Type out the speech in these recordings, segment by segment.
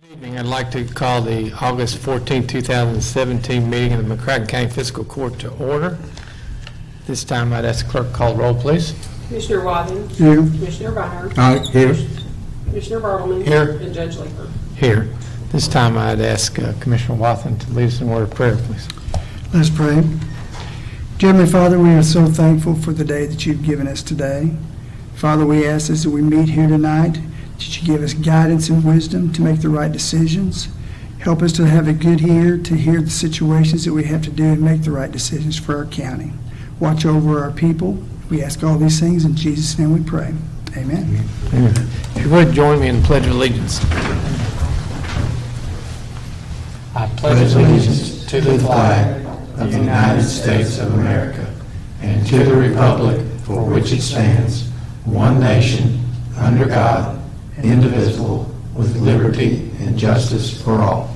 Good evening. I'd like to call the August 14, 2017 meeting of the McCracken County Fiscal Court to order. This time I'd ask the clerk to call the roll, please. Commissioner Wathen. Here. Commissioner Byner. Aye. Here. Commissioner Bartleman. Here. And Judge Leeper. Here. This time I'd ask Commissioner Wathen to lead us in a word of prayer, please. Let's pray. Dear Heavenly Father, we are so thankful for the day that you've given us today. Father, we ask as we meet here tonight that you give us guidance and wisdom to make the right decisions. Help us to have a good ear to hear the situations that we have to do and make the right decisions for our county. Watch over our people. We ask all these things in Jesus' name we pray. Amen. Amen. If you would join me in the Pledge of Allegiance. I pledge allegiance to the flag of the United States of America and to the republic for which it stands, one nation, under God, indivisible, with liberty and justice for all.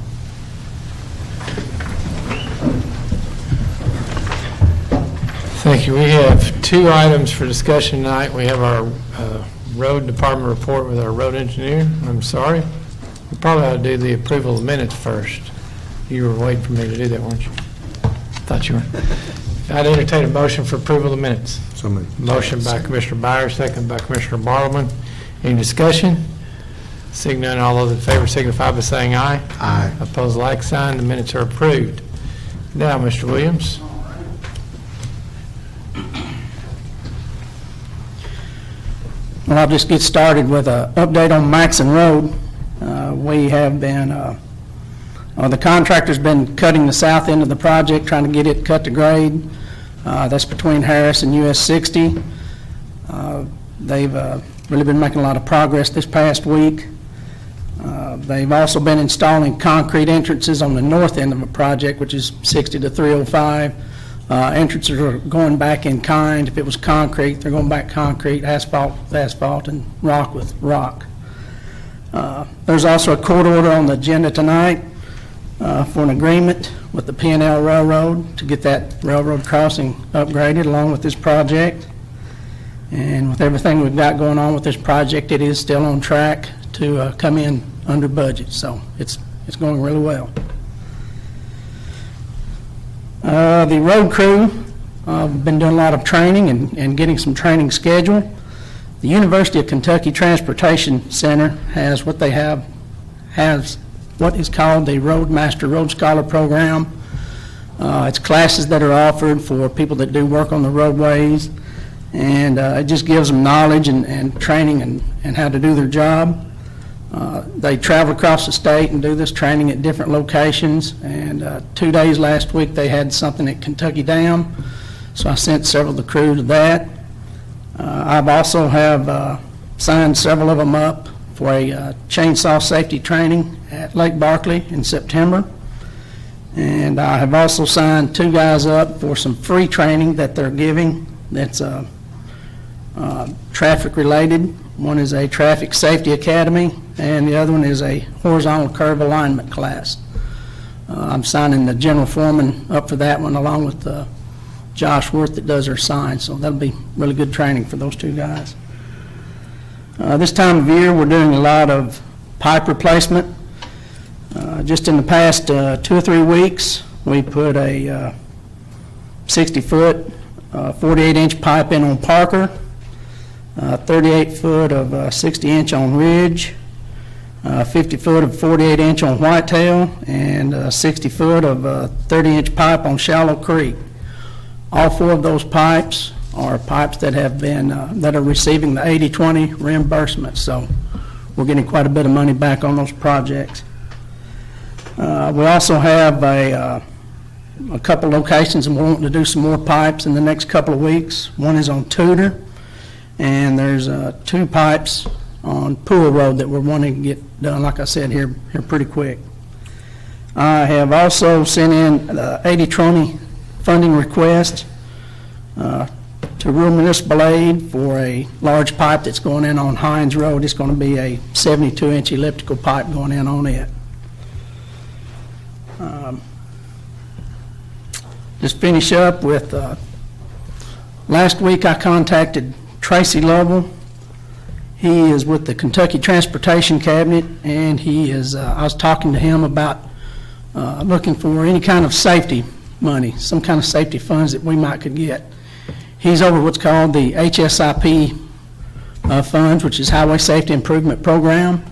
Thank you. We have two items for discussion tonight. We have our road department report with our road engineer. I'm sorry. We probably ought to do the approval of the minutes first. You were waiting for me to do that, weren't you? Thought you were. I'd entertain a motion for approval of the minutes. So moved. Motion by Commissioner Byer, second by Commissioner Bartleman. Any discussion? Seeing none, all those in favor signify by saying aye. Aye. Opposed, like sign. The minutes are approved. Now, Mr. Williams. Well, I'll just get started with an update on Maxon Road. We have been, the contractor's been cutting the south end of the project, trying to get it cut to grade. That's between Harris and US 60. They've really been making a lot of progress this past week. They've also been installing concrete entrances on the north end of the project, which is 60 to 305. Entrances are going back in kind. If it was concrete, they're going back concrete, asphalt with asphalt, and rock with rock. There's also a court order on the agenda tonight for an agreement with the P&L Railroad to get that railroad crossing upgraded along with this project. And with everything we've got going on with this project, it is still on track to come in under budget. So it's going really well. The road crew been doing a lot of training and getting some training scheduled. The University of Kentucky Transportation Center has what is called the Roadmaster Road Scholar Program. It's classes that are offered for people that do work on the roadways, and it just gives them knowledge and training and how to do their job. They travel across the state and do this training at different locations, and 2 days last week they had something at Kentucky Dam, so I sent several of the crew to that. I've also signed several of them up for a chainsaw safety training at Lake Barkley in September, and I have also signed 2 guys up for some free training that they're giving that's traffic related. One is a traffic safety academy, and the other one is a horizontal curve alignment class. I'm signing the general foreman up for that one along with Josh Worth that does our signs, so that'll be really good training for those 2 guys. This time of year we're doing a lot of pipe replacement. Just in the past 2 or 3 weeks we put a 60-foot 48-inch pipe in on Parker, 38 foot of 60-inch on Ridge, 50 foot of 48-inch on Whitetail, and 60 foot of 30-inch pipe on Shallow Creek. All 4 of those pipes are pipes that have been that are receiving the 80/20 reimbursement, so we're getting quite a bit of money back on those projects. We also have a couple locations, and we're wanting to do some more pipes in the next couple of weeks. One is on Tudor, and there's 2 pipes on Pool Road that we're wanting to get done, like I said, here pretty quick. I have also sent in the 80/20 funding request to Rural Municipal Aid for a large pipe that's going in on Hines Road. It's going to be a 72-inch elliptical pipe going in on it. Just finish up with, last week I contacted Tracy Lovell. He is with the Kentucky Transportation Cabinet, and he is, I was talking to him about looking for any kind of safety money, some kind of safety funds that we might could get. He's over what's called the HSIP funds, which is Highway Safety Improvement Program.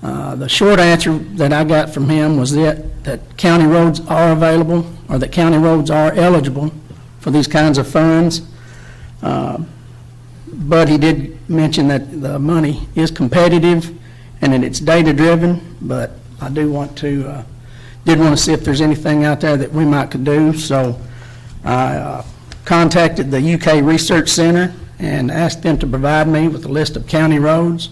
The short answer that I got from him was that county roads are available, or that county roads are eligible for these kinds of funds. But he did mention that the money is competitive and that it's data-driven, but I did want to see if there's anything out there that we might could do. So I contacted the UK Research Center and asked them to provide me with a list of county roads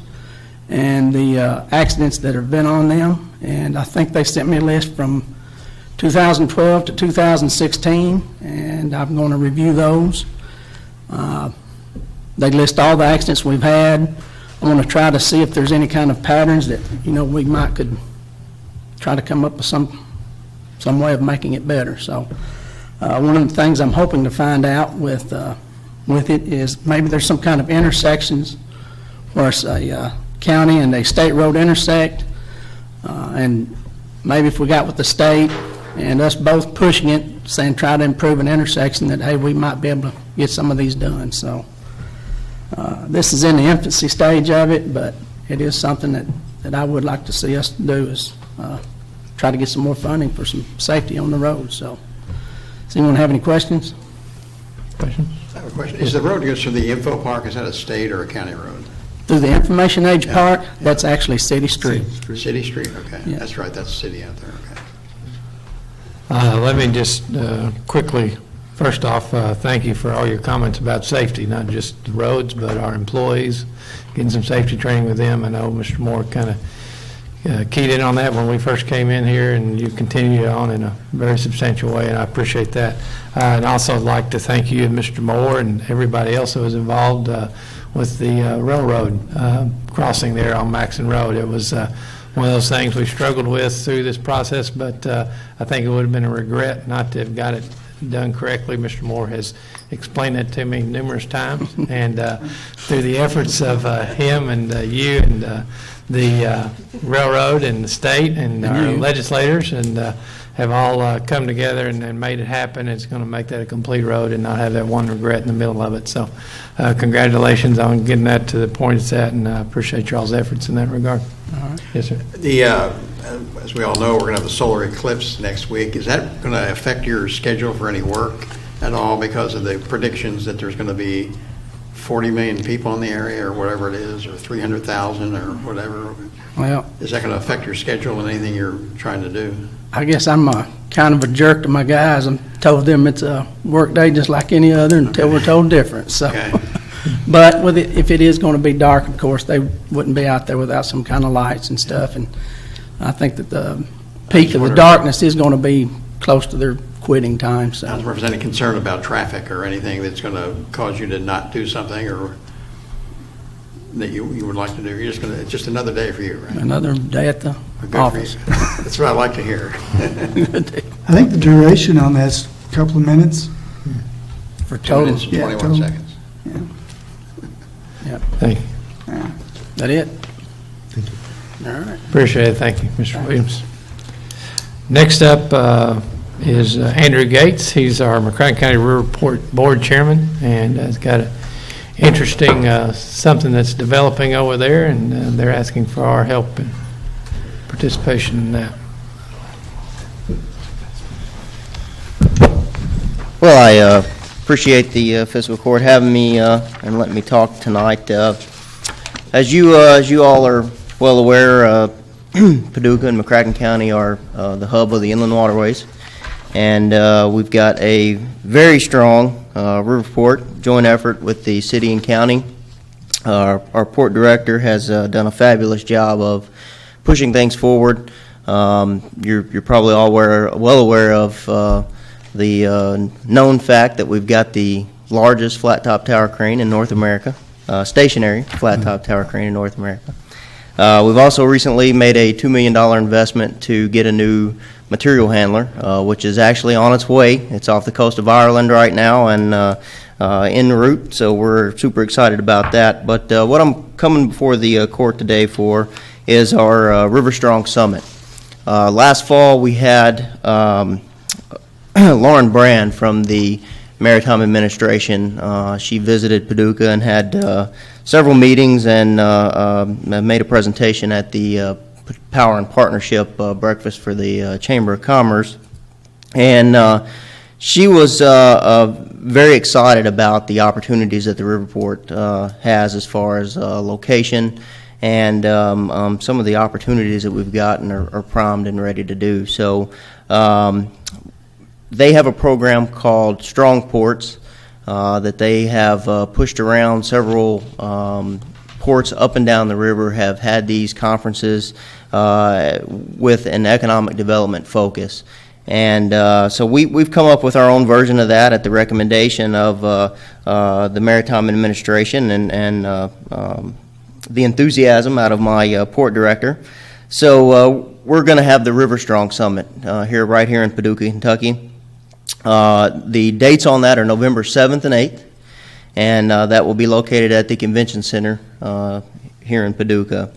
and the accidents that have been on them. And I think they sent me a list from 2012 to 2016, and I'm going to review those. They list all the accidents we've had. I want to try to see if there's any kind of patterns that, we might could try to come up with some way of making it better. So one of the things I'm hoping to find out with it is maybe there's some kind of intersections where it's a county and a state road intersect, and maybe if we got with the state and us both pushing it, saying try to improve an intersection, that, hey, we might be able to get some of these done. So this is in the infancy stage of it, but it is something that I would like to see us do, is try to get some more funding for some safety on the road. So does anyone have any questions? Questions? I have a question. Is the road that goes through the info park, is that a state or a county road? Through the Information Age Park, that's actually city street. City street, okay. Yeah. That's right, that's city out there, okay. Let me just quickly, first off, thank you for all your comments about safety, not just the roads, but our employees, getting some safety training with them. I know Mr. Moore kind of keyed in on that when we first came in here, and you continue on in a very substantial way, and I appreciate that. And also I'd like to thank you and Mr. Moore and everybody else that was involved with the railroad crossing there on Maxon Road. It was one of those things we struggled with through this process, but I think it would have been a regret not to have got it done correctly. Mr. Moore has explained that to me numerous times, and through the efforts of him and you and the railroad and the state and our legislators, and have all come together and made it happen. It's going to make that a complete road and not have that one regret in the middle of it. So congratulations on getting that to the point it's at, and I appreciate y'all's efforts in that regard. All right. Yes, sir. The, as we all know, we're going to have the solar eclipse next week. Is that going to affect your schedule for any work at all because of the predictions that there's going to be 40 million people in the area or whatever it is, or 300,000 or whatever? Well, Is that going to affect your schedule and anything you're trying to do? I guess I'm kind of a jerk to my guys. I told them it's a work day just like any other until we're told different. So, Okay. But with it, if it is going to be dark, of course, they wouldn't be out there without some kind of lights and stuff. And I think that the peak of the darkness is going to be close to their quitting time. I was So, wondering if there's any concern about traffic or anything that's going to cause you to not do something, or that you would like to do. You're just going to, it's just another day for you, right? another day at the Good for office. you. That's what I like to hear. I think the duration on that's a couple of minutes. For 2 total. minutes and Yeah, 21 total. seconds. Thank you. That it? All right. Appreciate it. Thank you, Mr. Williams. Next up is Andrew Gates. He's our McCracken County Riverport Board Chairman, and has got an interesting something that's developing over there, and they're asking for our help and participation in that. Well, I appreciate the fiscal court having me and letting me talk tonight. As you all are well aware, Paducah and McCracken County are the hub of the inland waterways, and we've got a very strong Riverport joint effort with the city and county. Our port director has done a fabulous job of pushing things forward. You're probably all well aware of the known fact that we've got the largest flat-top tower crane in North America, stationary flat-top tower crane in North America. We've also recently made a $2 million investment to get a new material handler, which is actually on its way. It's off the coast of Ireland right now and en route, so we're super excited about that. But what I'm coming before the court today for is our River Strong Summit. Last fall, we had Lauren Brand from the Maritime Administration. She visited Paducah and had several meetings and made a presentation at the Power and Partnership breakfast for the Chamber of Commerce. And she was very excited about the opportunities that the Riverport has as far as location and some of the opportunities that we've gotten are primed and ready to do. So they have a program called Strong Ports that they have pushed around several ports up and down the river, have had these conferences with an economic development focus. And so we've come up with our own version of that at the recommendation of the Maritime Administration and the enthusiasm out of my port director. So we're going to have the River Strong Summit right here in Paducah, Kentucky. The dates on that are November 7th and 8th, and that will be located at the Convention Center here in Paducah.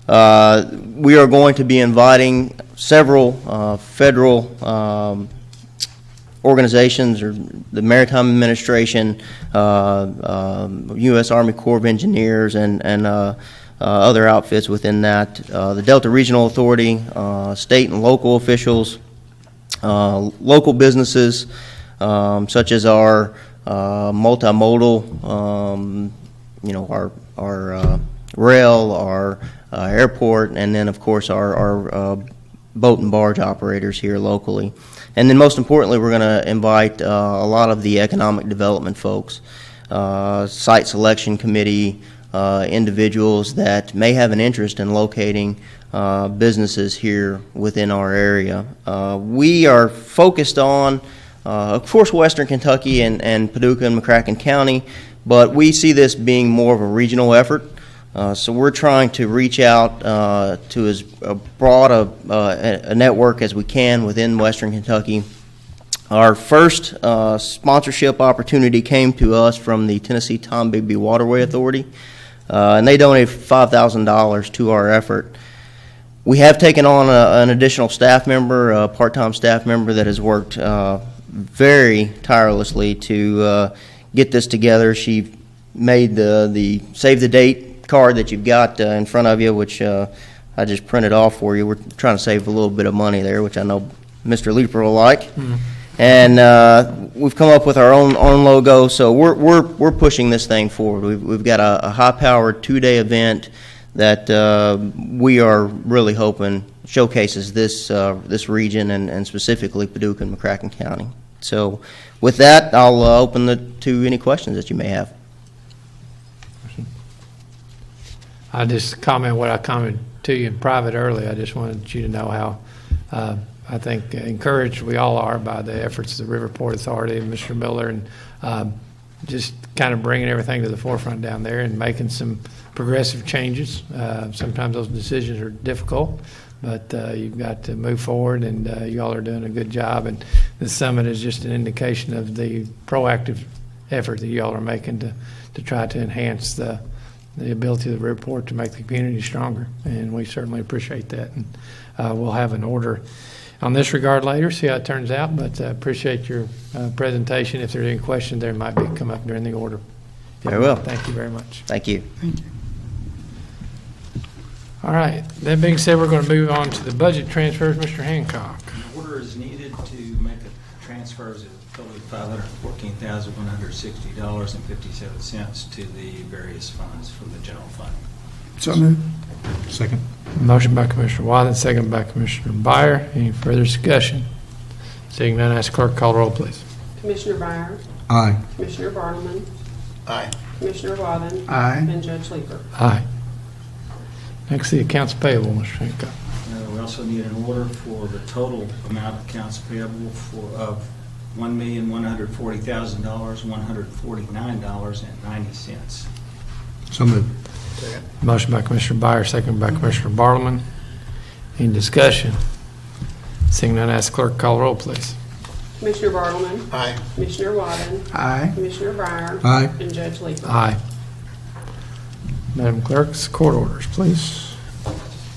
We are going to be inviting several federal organizations, or the Maritime Administration, U.S. Army Corps of Engineers, and other outfits within that, the Delta Regional Authority, state and local officials, local businesses, such as our multimodal, our rail, our airport, and then of course our boat and barge operators here locally. And then most importantly, we're going to invite a lot of the economic development folks, site selection committee, individuals that may have an interest in locating businesses here within our area. We are focused on, of course, Western Kentucky and Paducah and McCracken County, but we see this being more of a regional effort. So we're trying to reach out to as broad a network as we can within Western Kentucky. Our first sponsorship opportunity came to us from the Tennessee Tombigbee Waterway Authority, and they donated $5,000 to our effort. We have taken on an additional staff member, a part-time staff member that has worked very tirelessly to get this together. She made the save the date card that you've got in front of you, which I just printed off for you. We're trying to save a little bit of money there, which I know Mr. Leeper will like. Mm-hmm. And we've come up with our own logo, so we're pushing this thing forward. We've got a high-powered 2-day event that we are really hoping showcases this region and specifically Paducah and McCracken County. So with that, I'll open it to any questions that you may have. I just comment what I commented to you in private earlier. I just wanted you to know how I think encouraged we all are by the efforts of the Riverport Authority and Mr. Miller, and just kind of bringing everything to the forefront down there and making some progressive changes. Sometimes those decisions are difficult, but you've got to move forward, and you all are doing a good job. And the summit is just an indication of the proactive effort that you all are making to try to enhance the ability of the Riverport to make the community stronger, and we certainly appreciate that. And we'll have an order on this regard later, see how it turns out, but appreciate your presentation. If there's any questions, there might be come up during the order. Very well. Thank you very much. Thank you. Thank you. All right. That being said, we're going to move on to the budget transfers. Mr. Hancock. An order is needed to make a transfers of totally $514,160.57 to the various funds from the general fund. So moved. Second. Motion by Commissioner Wathen, second by Commissioner Byer. Any further discussion? Seeing none, ask clerk call roll, please. Commissioner Byer, Aye. Commissioner Bartleman, Aye. Commissioner Wathen, Aye. and Judge Leeper. Aye. Next, the accounts payable, Mr. Hancock. We also need an order for the total amount of accounts payable of $1,140,149.90. So moved. Motion by Commissioner Byer, second by Commissioner Bartleman. Any discussion? Seeing none, ask clerk to call the roll, please. Commissioner Bartleman, Aye. Commissioner Waddin, Aye. Commissioner Byer, Aye. and Judge Leeper. Aye. Madam Clerk's court orders, please.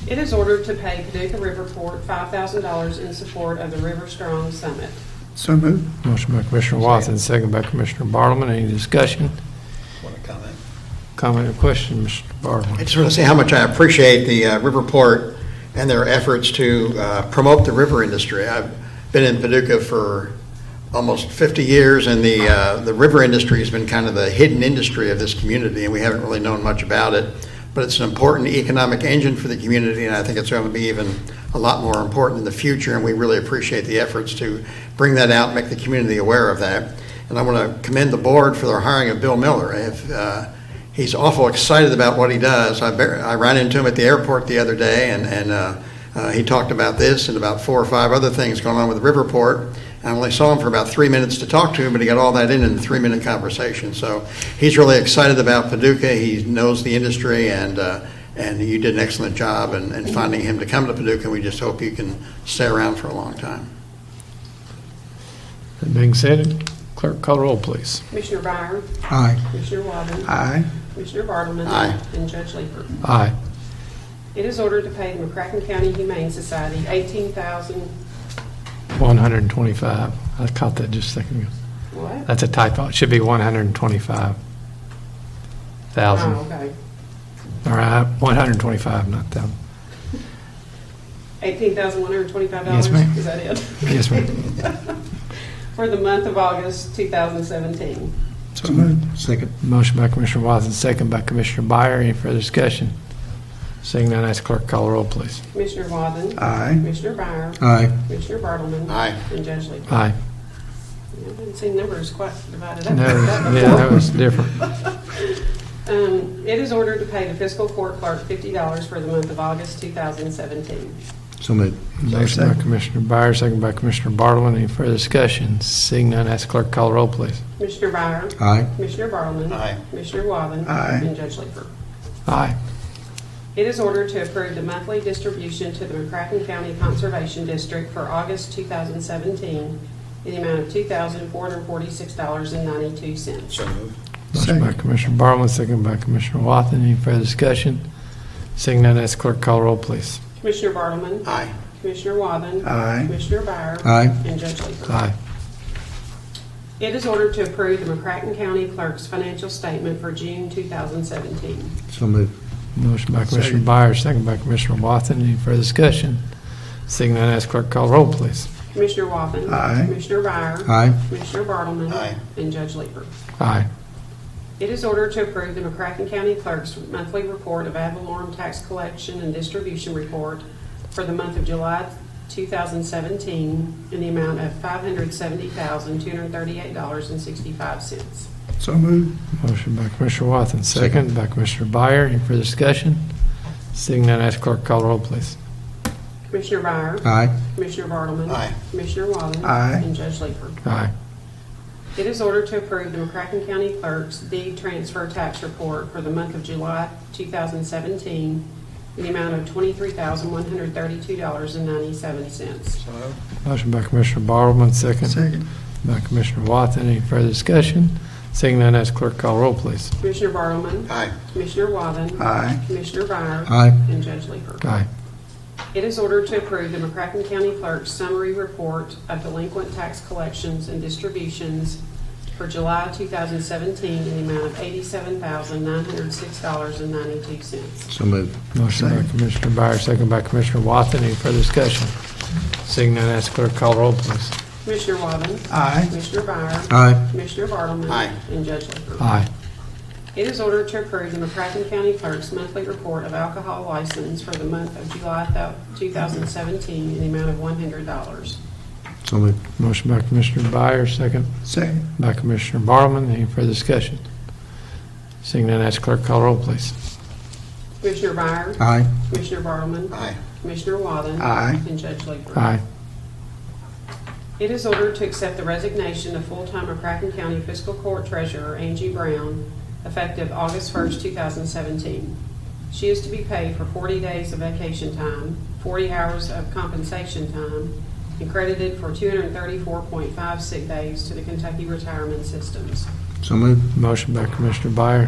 It is ordered to pay Paducah Riverport $5,000 in support of the River Strong Summit. So moved. Motion by Commissioner Watson, second by Commissioner Bartleman. Any discussion? Want to comment? Comment or question, Mr. Bartleman? I just want to say how much I appreciate the Riverport and their efforts to promote the river industry. I've been in Paducah for almost 50 years, and the river industry has been kind of the hidden industry of this community, and we haven't really known much about it. But it's an important economic engine for the community, and I think it's going to be even a lot more important in the future, and we really appreciate the efforts to bring that out and make the community aware of that. And I want to commend the board for their hiring of Bill Miller. He's awful excited about what he does. I ran into him at the airport the other day, and he talked about this and about 4 or 5 other things going on with Riverport. I only saw him for about 3 minutes to talk to him, but he got all that in a 3-minute conversation. So he's really excited about Paducah. He knows the industry, and you did an excellent job in finding him to come to Paducah. We just hope you can stay around for a long time. That being said, clerk call the roll, please. Commissioner Byer, Aye. Commissioner Waddin, Aye. Commissioner Bartleman, Aye. and Judge Leeper. Aye. It is ordered to pay the McCracken County Humane Society $18,000. 125. I caught that just a second ago. What? That's a typo. It should be 125,000. Oh, okay. All right, 125, not 1,000. $18,125? Yes, ma'am. Is that it? Yes, ma'am. For the month of August 2017. So moved. Second. Motion by Commissioner Watson, second by Commissioner Byer. Any further discussion? Seeing none, ask clerk to call the roll, please. Commissioner Waddin, Aye. Commissioner Byer, Aye. Commissioner Bartleman, Aye. and Judge Leeper. Aye. I didn't see numbers quite divided up No, like that yeah, before. that was different. It is ordered to pay the fiscal court clerk $50 for the month of August 2017. So moved. Motion by Commissioner Byer, second by Commissioner Bartleman. Any further discussion? Seeing none, ask clerk to call the roll, please. Commissioner Byer, Aye. Commissioner Bartleman, Aye. Commissioner Waddin, Aye. and Judge Leeper. Aye. It is ordered to approve the monthly distribution to the McCracken County Conservation District for August 2017 in the amount of $2,446.92. So moved. Motion by Commissioner Bartleman, second by Commissioner Watson. Any further discussion? Seeing none, ask clerk to call the roll, please. Commissioner Bartleman, Aye. Commissioner Waddin, Aye. Commissioner Byer, Aye. and Judge Leeper. Aye. It is ordered to approve the McCracken County Clerk's financial statement for June 2017. So moved. Motion by Commissioner Byer, second by Commissioner Watson. Any further discussion? Seeing none, ask clerk to call the roll, please. Commissioner Waddin, Aye. Commissioner Byer, Aye. Commissioner Bartleman, Aye. and Judge Leeper. Aye. It is ordered to approve the McCracken County Clerk's monthly report of ad valorem tax collection and distribution report for the month of July 2017 in the amount of $570,238.65. So moved. Motion by Commissioner Watson, second by Commissioner Byer. Any further discussion? Seeing none, ask clerk to call the roll, please. Commissioner Byer, Aye. Commissioner Bartleman, Aye. Commissioner Waddin, Aye. and Judge Leeper. Aye. It is ordered to approve the McCracken County Clerk's deed transfer tax report for the month of July 2017 in the amount of $23,132.97. So moved. Motion by Commissioner Bartleman, second Second. by Commissioner Watson. Any further discussion? Seeing none, ask clerk to call the roll, please. Commissioner Bartleman, Aye. Commissioner Waddin, Aye. Commissioner Byer, Aye. and Judge Leeper. Aye. It is ordered to approve the McCracken County Clerk's summary report of delinquent tax collections and distributions for July 2017 in the amount of $87,906.92. So moved. Motion by Commissioner Byer, second by Commissioner Watson. Any further discussion? Seeing none, ask clerk to call the roll, please. Commissioner Waddin, Aye. Commissioner Byer, Aye. Commissioner Bartleman, Aye. and Judge Leeper. Aye. It is ordered to approve the McCracken County Clerk's monthly report of alcohol license for the month of July 2017 in the amount of $100. So moved. Motion by Commissioner Byer, second Second. by Commissioner Bartleman. Any further discussion? Seeing none, ask clerk to call the roll, please. Commissioner Byer, Aye. Commissioner Bartleman, Aye. Commissioner Waddin, Aye. and Judge Leeper. Aye. It is ordered to accept the resignation of full-time McCracken County Fiscal Court Treasurer Angie Brown, effective August 1st, 2017. She is to be paid for 40 days of vacation time, 40 hours of compensation time, and credited for 234.5 sick days to the Kentucky retirement systems. So moved. Motion by Commissioner Byer,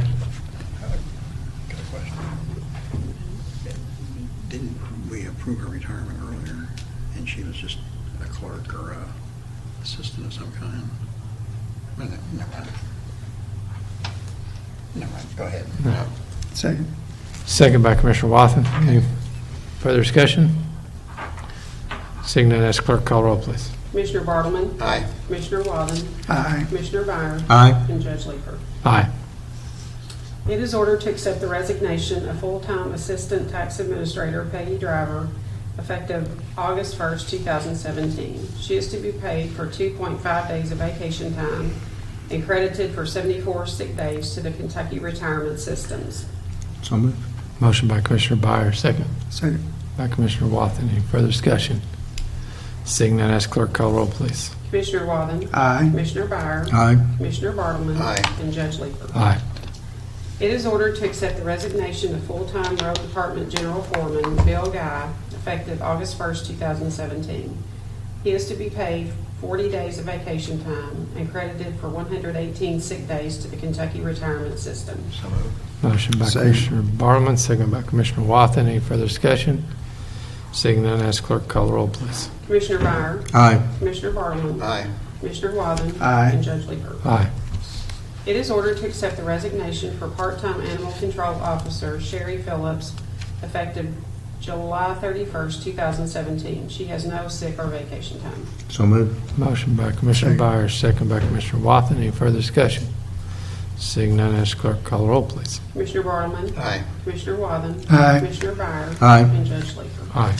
Got a question. Didn't we approve her retirement earlier, and she was just a clerk or a assistant of some kind? Well, never mind. Never mind, go ahead. No. Second. second by Commissioner Wathen. Any further discussion? Seeing none, ask clerk call roll, please. Commissioner Bartleman, Aye. Commissioner Wathen, Aye. Commissioner Byer, Aye. and Judge Leeper. Aye. It is ordered to accept the resignation of full-time Assistant Tax Administrator Peggy Driver effective August 1st, 2017. She is to be paid for 2.5 days of vacation time and credited for 74 sick days to the Kentucky retirement systems. So moved. Motion by Commissioner Byer, second Second. by Commissioner Wathen. Any further discussion? Seeing none, ask clerk call roll, please. Commissioner Wathen, Aye. Commissioner Byer, Aye. Commissioner Bartleman, Aye. and Judge Leeper. Aye. It is ordered to accept the resignation of full-time Road Department General Foreman Bill Guy effective August 1st, 2017. He is to be paid 40 days of vacation time and credited for 118 sick days to the Kentucky retirement system. So moved. Motion by Second. Commissioner Bartleman, second by Commissioner Wathen. Any further discussion? Seeing none, ask clerk call roll, please. Commissioner Byer, Aye. Commissioner Bartleman, Aye. Commissioner Wathen, Aye. and Judge Leeper. Aye. It is ordered to accept the resignation for part-time animal control officer Sherry Phillips effective July 31st, 2017. She has no sick or vacation time. So moved. Motion by Commissioner Byer, second by Commissioner Wathen. Any further discussion? Seeing none, ask clerk call roll, please. Commissioner Bartleman, Aye. Commissioner Wathen, Aye. Commissioner Byer, Aye. and Judge Leeper. Aye.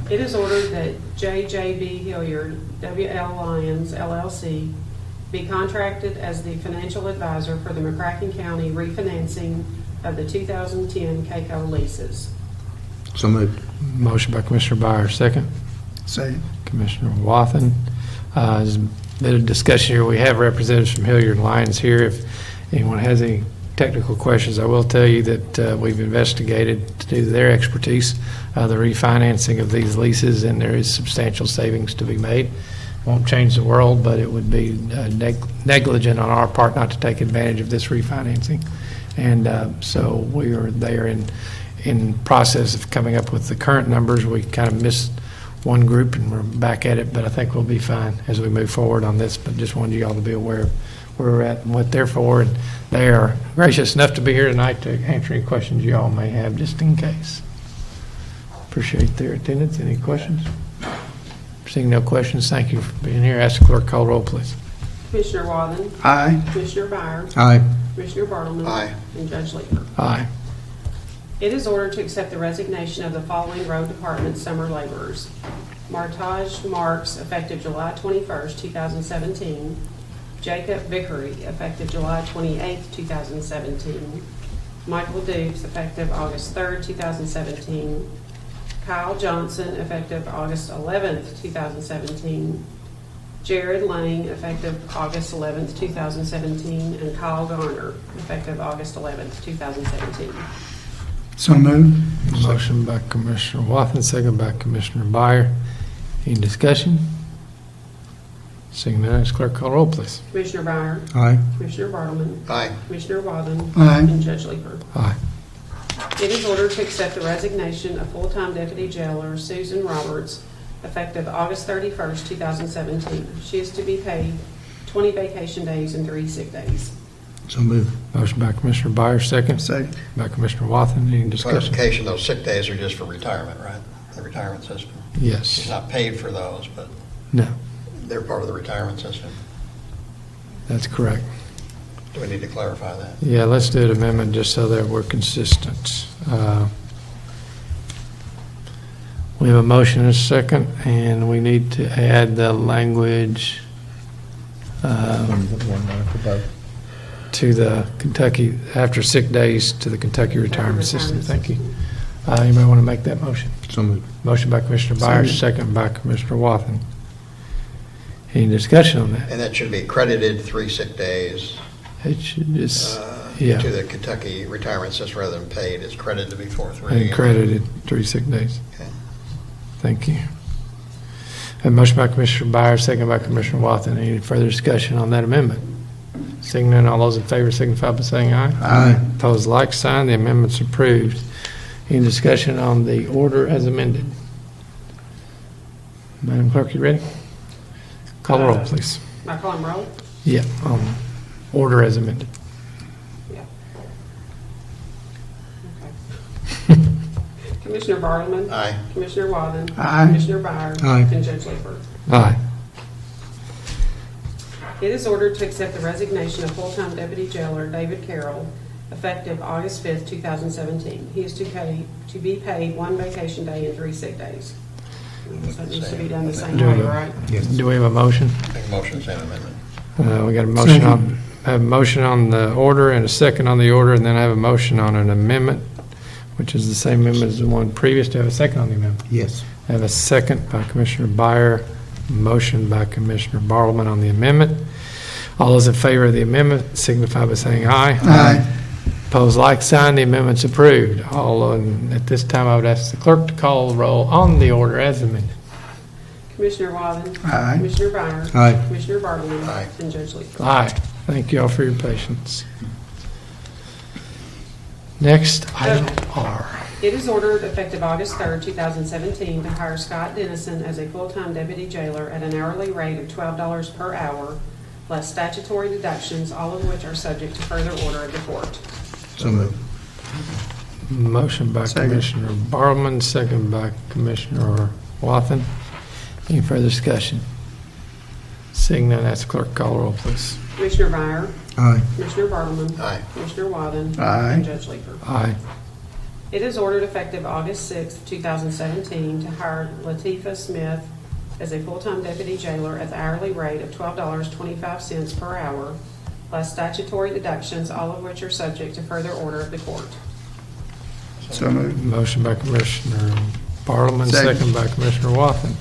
It is ordered that J.J.B. Hilliard, W.L. Lyons, LLC, be contracted as the financial advisor for the McCracken County refinancing of the 2010 CAECO leases. So moved. Motion by Commissioner Byer, second. Second. Commissioner Wathen. There's a bit of discussion here. We have representatives from Hilliard and Lyons here. If anyone has any technical questions, I will tell you that we've investigated due to their expertise the refinancing of these leases, and there is substantial savings to be made. Won't change the world, but it would be negligent on our part not to take advantage of this refinancing. And so they are in process of coming up with the current numbers. We kind of missed one group and we're back at it, but I think we'll be fine as we move forward on this. But just wanted you all to be aware of where we're at and what they're for. And they are gracious enough to be here tonight to answer any questions you all may have, just in case. Appreciate their attendance. Any questions? Seeing no questions, thank you for being here. Ask the clerk call roll, please. Commissioner Wathen, Aye. Commissioner Byer, Aye. Commissioner Bartleman, Aye. and Judge Leeper. Aye. It is ordered to accept the resignation of the following road department summer laborers. Martage Marks, effective July 21st, 2017. Jacob Vickery, effective July 28th, 2017. Michael Dukes, effective August 3rd, 2017. Kyle Johnson, effective August 11th, 2017. Jared Lang, effective August 11th, 2017. And Kyle Garner, effective August 11th, 2017. So moved. Motion by Commissioner Wathen, second by Commissioner Byer. Any discussion? Seeing none, ask clerk call roll, please. Commissioner Byer, Aye. Commissioner Bartleman, Aye. Commissioner Wathen, Aye. and Judge Leeper. Aye. It is ordered to accept the resignation of full-time deputy jailer Susan Roberts effective August 31st, 2017. She is to be paid 20 vacation days and 3 sick days. So moved. Motion by Commissioner Byer, second Second. by Commissioner Wathen. Any discussion? Clarification, those sick days are just for retirement, right? The retirement system. She's Yes. not paid for those, but No, they're part of the retirement system. that's correct. Do we need to clarify that? Yeah, let's do an amendment just so that we're consistent. We have a motion and a second, and we need to add the language to the Kentucky, after sick days, to the Kentucky retirement system. Thank you. Anybody want to make that motion? So moved. Motion by Commissioner Byers, second by Commissioner Wathen. Any discussion on that? And that should be credited 3 sick days It should just, yeah, To the Kentucky retirement system rather than paid, it's credited before 3. and credited 3 sick days. Okay. Thank you. A motion by Commissioner Byers, second by Commissioner Watson. Any further discussion on that amendment? Seeing none, all those in favor signify by saying aye. Aye. Opposed, like sign. The amendment's approved. Any discussion on the order as amended? Madam Clerk, you ready? Call the roll, please. Am I calling roll? Yeah, order as amended. Yeah. Okay. Commissioner Bartleman. Aye. Commissioner Wathen. Aye. Commissioner Byers. Aye. And Judge Leeper. Aye. It is ordered to accept the resignation of full-time deputy jailer David Carroll, effective August 5th, 2017. He is to be paid 1 vacation day and 3 sick days. So it needs to be done the same way, right? Do we have a motion? Make a motion, same amendment. We got a motion on, I have a motion on the order and a second on the order, and then I have a motion on an amendment, which is the same amendment as the one previous. Do I have a second on the amendment? Yes. I have a second by Commissioner Byer, motion by Commissioner Bartleman on the amendment. All those in favor of the amendment signify by saying aye. Aye. Opposed, like sign. The amendment's approved. At this time, I would ask the clerk to call the roll on the order as amended. Commissioner Wathen. Aye. Commissioner Byers. Aye. Commissioner Bartleman. Aye. And Judge Leeper. Aye. Thank you all for your patience. Next, item R. It is ordered effective August 3rd, 2017, to hire Scott Dennison as a full-time deputy jailer at an hourly rate of $12 per hour, plus statutory deductions, all of which are subject to further order of the court. So moved. Motion by Second. Commissioner Bartleman, second by Commissioner Wathen. Any further discussion? Seeing none, ask the clerk to call the roll, please. Commissioner Byer. Aye. Commissioner Bartleman. Aye. Commissioner Wathen. Aye. And Judge Leeper. Aye. It is ordered effective August 6th, 2017, to hire Latifah Smith as a full-time deputy jailer at the hourly rate of $12.25 per hour, plus statutory deductions, all of which are subject to further order of the court. So moved. Motion by Commissioner Bartleman, Second. second by Commissioner Wathen.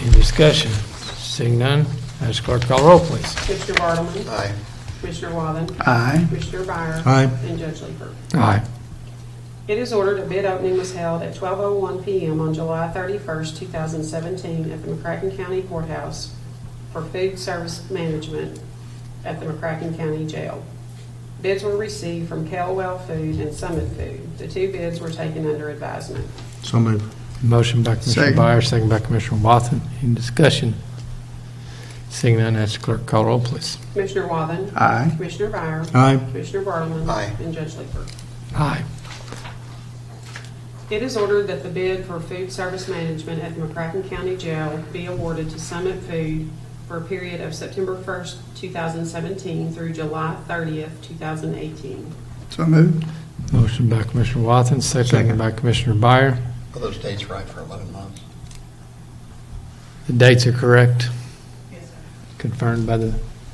Any discussion? Seeing none, ask clerk to call the roll, please. Commissioner Bartleman. Aye. Commissioner Wathen. Aye. Commissioner Byer. Aye. And Judge Leeper. Aye. It is ordered a bid opening was held at 12:01 p.m. on July 31st, 2017 at the McCracken County Courthouse for food service management at the McCracken County Jail. Bids were received from Kelwell Food and Summit Food. The 2 bids were taken under advisement. So moved. Motion by Commissioner Second. Byers, second by Commissioner Wathen. Any discussion? Seeing none, ask the clerk to call the roll, please. Commissioner Wathen. Aye. Commissioner Byer. Aye. Commissioner Bartleman. Aye. And Judge Leeper. Aye. It is ordered that the bid for food service management at the McCracken County Jail be awarded to Summit Food for a period of September 1st, 2017 through July 30th, 2018. So moved. Motion by Commissioner Wathen, second by Commissioner Byer. Are those dates right for 11 months? The dates are correct, Yes, sir. confirmed by the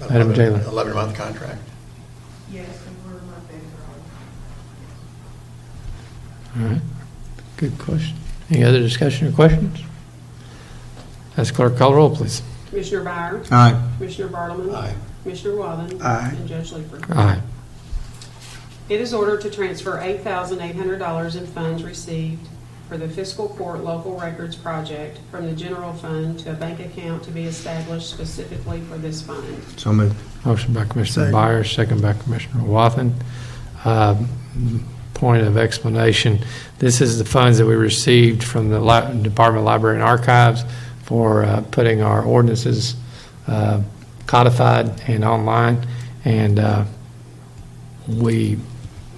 Madam Jailer. 11-month contract. Yes, and we're not bidding All right. Good question. Any other discussion or questions? Ask clerk to call the roll, please. Commissioner Byer. Aye. Commissioner Bartleman. Aye. Commissioner Wathen. Aye. And Judge Leeper. Aye. It is ordered to transfer $8,800 in funds received for the Fiscal Court Local Records Project from the general fund to a bank account to be established specifically for this fund. So moved. Motion by Commissioner Second. Byers, second by Commissioner Wathen. Point of explanation, this is the funds that we received from the Department of Library and Archives for putting our ordinances codified and online. And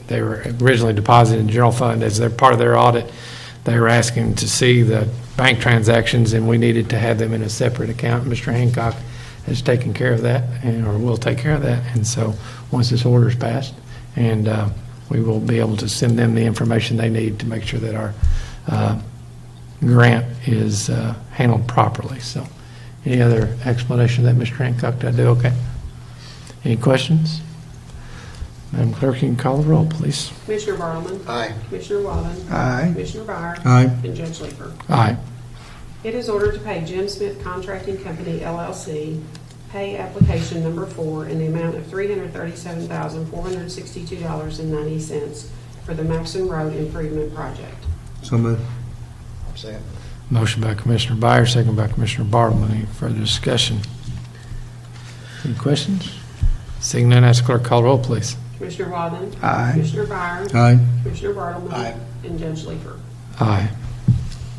they were originally deposited in the general fund as they're part of their audit. They were asking to see the bank transactions, and we needed to have them in a separate account. Mr. Hancock has taken care of that, or will take care of that. And so once this order is passed, and we will be able to send them the information they need to make sure that our grant is handled properly. So any other explanation of that, Mr. Hancock? Did I do okay? Any questions? Madam Clerk, you can call the roll, please. Commissioner Bartleman. Aye. Commissioner Wathen. Aye. Commissioner Byer. Aye. And Judge Leeper. Aye. It is ordered to pay Jim Smith Contracting Company, LLC, pay application number 4 in the amount of $337,462.90 for the Maxon Road Improvement Project. So moved. Second. Motion by Commissioner Byers, second by Commissioner Bartleman. Any further discussion? Any questions? Seeing none, ask the clerk call roll, please. Commissioner Walden? Aye. Commissioner Byers? Aye. Commissioner Bartleman? Aye. And Judge Leeper. Aye.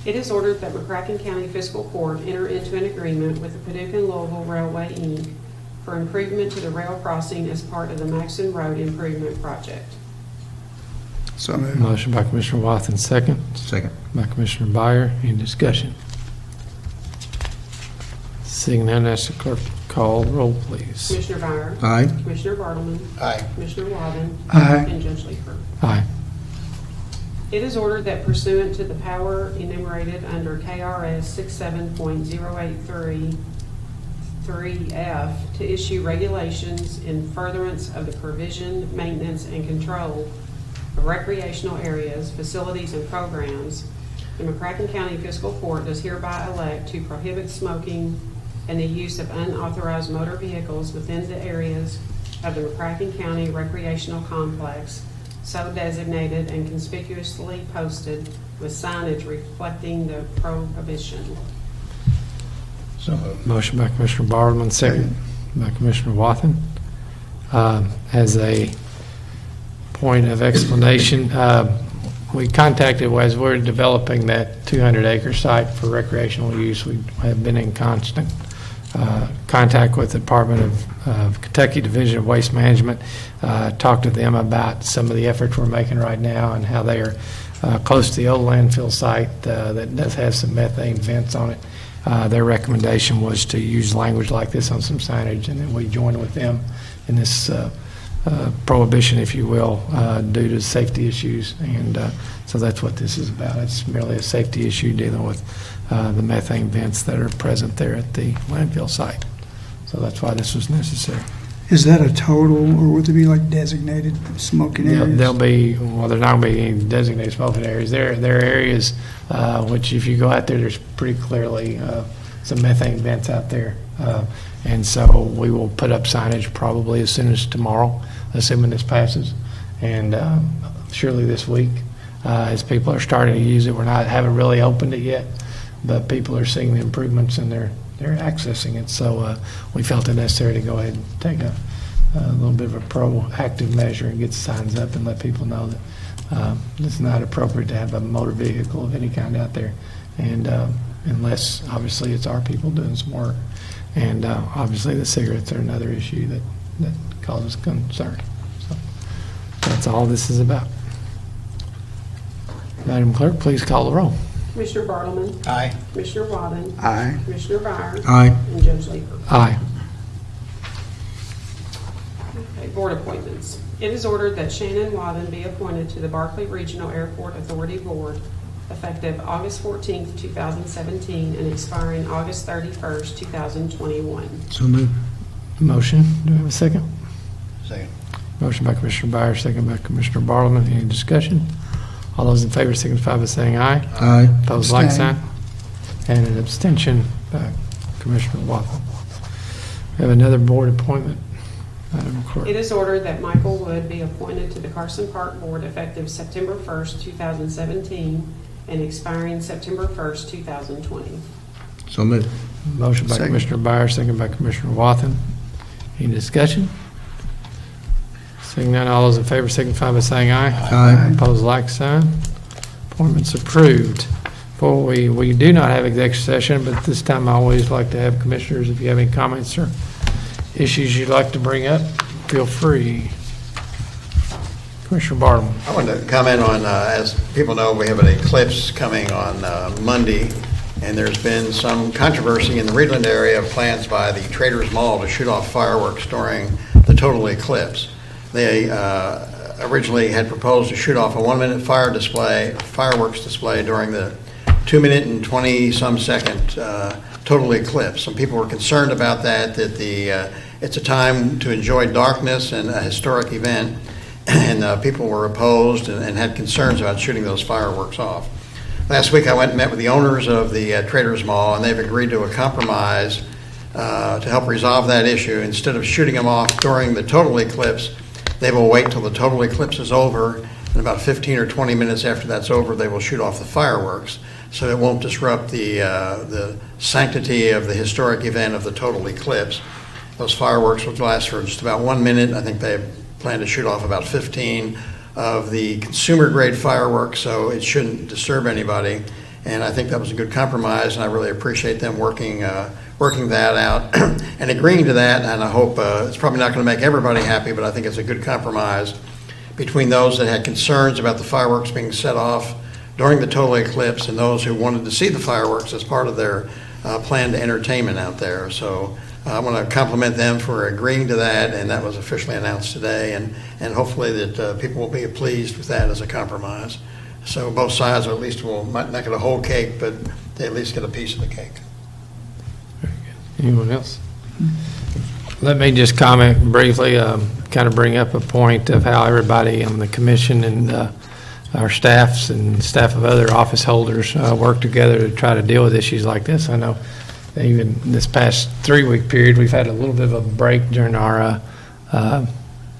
It is ordered that McCracken County Fiscal Court enter into an agreement with the Paducah and Louisville Railway, Inc. for improvement to the rail crossing as part of the Maxon Road Improvement Project. So moved. Motion by Commissioner Watson, second Second. by Commissioner Byer. Any discussion? Seeing none, ask the clerk call roll, please. Commissioner Byers? Aye. Commissioner Bartleman? Aye. Commissioner Walden? Aye. And Judge Leeper. Aye. It is ordered that pursuant to the power enumerated under KRS 67.0833F to issue regulations in furtherance of the provision, maintenance, and control of recreational areas, facilities, and programs, the McCracken County Fiscal Court does hereby elect to prohibit smoking and the use of unauthorized motor vehicles within the areas of the McCracken County Recreational Complex so designated and conspicuously posted with signage reflecting the prohibition. So moved. Motion by Commissioner Bartleman, second by Commissioner Watson. As a point of explanation, we contacted, as we're developing that 200-acre site for recreational use, we have been in constant contact with the Department of Kentucky Division of Waste Management, talked to them about some of the efforts we're making right now and how they are close to the old landfill site that does have some methane vents on it. Their recommendation was to use language like this on some signage, and then we joined with them in this prohibition, if you will, due to safety issues. And so that's what this is about. It's merely a safety issue dealing with the methane vents that are present there at the landfill site. So that's why this was necessary. Is that a total, or would there be like designated smoking areas? There'll be, well, there's not going to be any designated smoking areas. There are areas which, if you go out there, there's pretty clearly some methane vents out there. And so we will put up signage probably as soon as tomorrow, assuming this passes, and surely this week, as people are starting to use it. Haven't really opened it yet, but people are seeing the improvements and they're accessing it. So we felt it necessary to go ahead and take a little bit of a proactive measure and get the signs up and let people know that it's not appropriate to have a motor vehicle of any kind out there, and unless obviously it's our people doing some work. And obviously the cigarettes are another issue that causes concern. So that's all this is about. Madam Clerk, please call the roll. Commissioner Bartleman? Aye. Commissioner Walden? Aye. Commissioner Byers? Aye. And Judge Leeper. Aye. Okay, board appointments. It is ordered that Shannon Wathen be appointed to the Barkley Regional Airport Authority Board effective August 14th, 2017, and expiring August 31st, 2021. So moved. Motion, do we have a second? Second. Motion by Commissioner Byers, second by Commissioner Bartleman. Any discussion? All those in favor signify by saying aye. Aye. Opposed, like Abstain. sign. And an abstention by Commissioner Watson. We have another board appointment. Madam Clerk. It is ordered that Michael Wood be appointed to the Carson Park Board effective September 1st, 2017, and expiring September 1st, 2020. So moved. Motion by Second. Commissioner Byers, second by Commissioner Watson. Any discussion? Seeing none, all those in favor signify by saying aye. Aye. Opposed, like sign. Appointments approved. For we do not have executive session, but this time I always like to have commissioners, if you have any comments or issues you'd like to bring up, feel free. Commissioner Bartleman. I wanted to comment on, as people know, we have an eclipse coming on Monday, and there's been some controversy in the Reedland area of plans by the Traders Mall to shoot off fireworks during the total eclipse. They originally had proposed to shoot off a 1-minute fireworks display during the 2-minute and 20-some second total eclipse. Some people were concerned about that it's a time to enjoy darkness and a historic event, and people were opposed and had concerns about shooting those fireworks off. Last week I went and met with the owners of the Traders Mall, and they've agreed to a compromise to help resolve that issue, instead of shooting them off during the total eclipse, they will wait till the total eclipse is over, and about 15 or 20 minutes after that's over, they will shoot off the fireworks, so it won't disrupt the sanctity of the historic event of the total eclipse. Those fireworks will last for just about 1 minute. I think they plan to shoot off about 15 of the consumer-grade fireworks, so it shouldn't disturb anybody. And I think that was a good compromise, and I really appreciate them working that out and agreeing to that. And I hope it's probably not going to make everybody happy, but I think it's a good compromise between those that had concerns about the fireworks being set off during the total eclipse and those who wanted to see the fireworks as part of their planned entertainment out there. So I want to compliment them for agreeing to that, and that was officially announced today, and hopefully that people will be pleased with that as a compromise. So both sides at least might not get a whole cake, but they at least get a piece of the cake. Anyone else? Let me just comment briefly, kind of bring up a point of how everybody on the commission and our staffs and staff of other office holders work together to try to deal with issues like this. I know even this past 3-week period, we've had a little bit of a break during our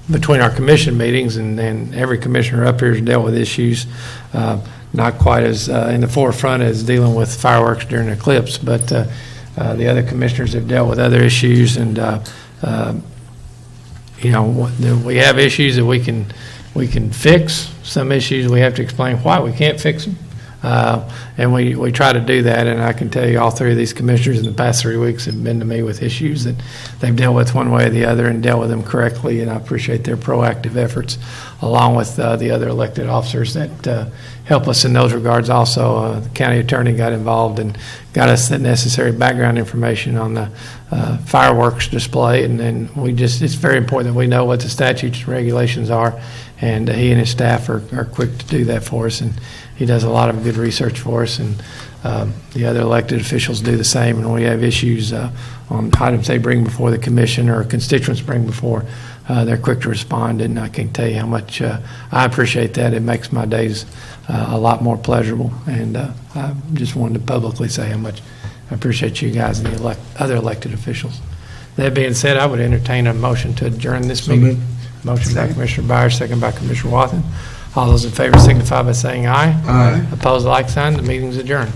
between our commission meetings, and every commissioner up here has dealt with issues not quite as in the forefront as dealing with fireworks during an eclipse, but the other commissioners have dealt with other issues, and we have issues that we can fix. Some issues we have to explain why we can't fix them. And we try to do that, and I can tell you all 3 of these commissioners in the past 3 weeks have been to me with issues that they've dealt with one way or the other and dealt with them correctly, and I appreciate their proactive efforts, along with the other elected officers that help us in those regards also. The county attorney got involved and got us the necessary background information on the fireworks display, and then it's very important that we know what the statutes and regulations are, and he and his staff are quick to do that for us, and he does a lot of good research for us, and the other elected officials do the same. And when we have issues on items they bring before the commission or constituents bring before, they're quick to respond, and I can tell you how much I appreciate that. It makes my days a lot more pleasurable, and I just wanted to publicly say how much I appreciate you guys and the other elected officials. That being said, I would entertain a motion to adjourn this meeting. Motion by Commissioner Byers, second by Commissioner Wathen. All those in favor signify by saying aye. Aye. Opposed, like sign. The meeting's adjourned.